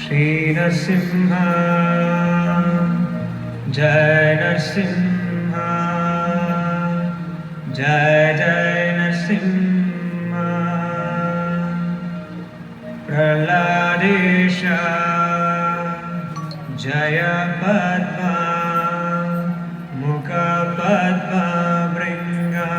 Shri Narasimha, Jai Narasimha, Jai Jai Narasimha, Praladesha, Jaya Padma, Mukha Padma Bringa.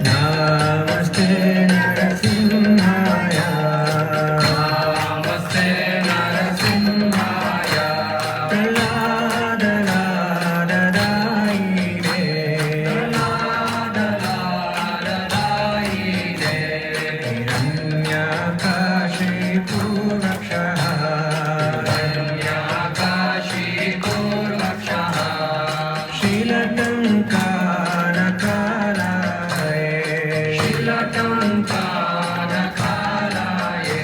Namaste Narasimhaya, Namaste Narasimhaya, Praladadadadaine, Praladadadadaine, Hiranyakashipu Rakshaha, Hiranyakashipu Rakshaha, Shilatankanakalaye, Shilatankanakalaye,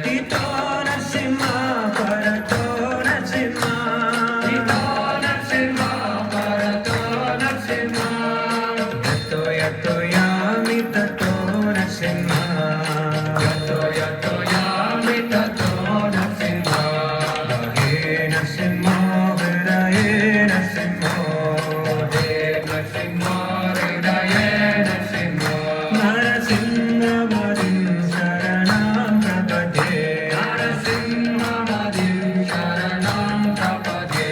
Tito Narasimha, Parato Narasimha, Tito Narasimha, Parato Narasimha, Yato Yato Yami Tato Narasimha, Yato Yato Yami Tato Narasimha, He Narasimha, Hridaye Narasimha, He Narasimha, Hridaye Narasimha, Narasimhavadim Sharanam Prapade, Narasimhavadim Sharanam Prapade.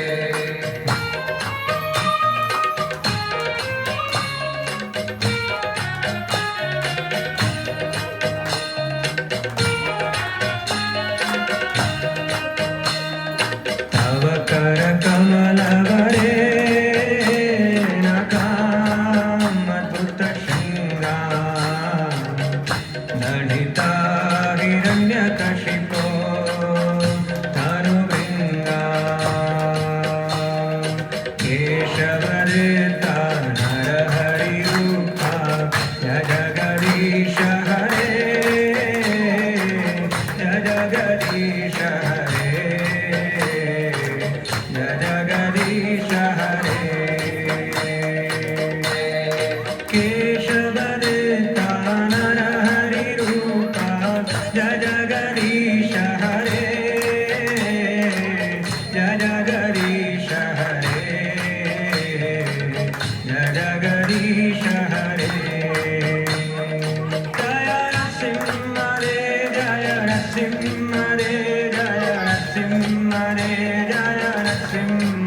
Tava Kara Kamalavare Nakamadbhuta Shringa Dhanita Hiranyakashipo Dhanuvringa Keshavarita Narahari Rupa Jagagadisha Hare Jagagadisha Hare Jagagadisha Hare Keshavarita Narahari Rupa Jagagadisha Hare Jagagadisha Hare Jagagadisha Hare Jaya Narasimha Re Jaya Narasimha Re Jaya Narasimha Re Jaya Narasimha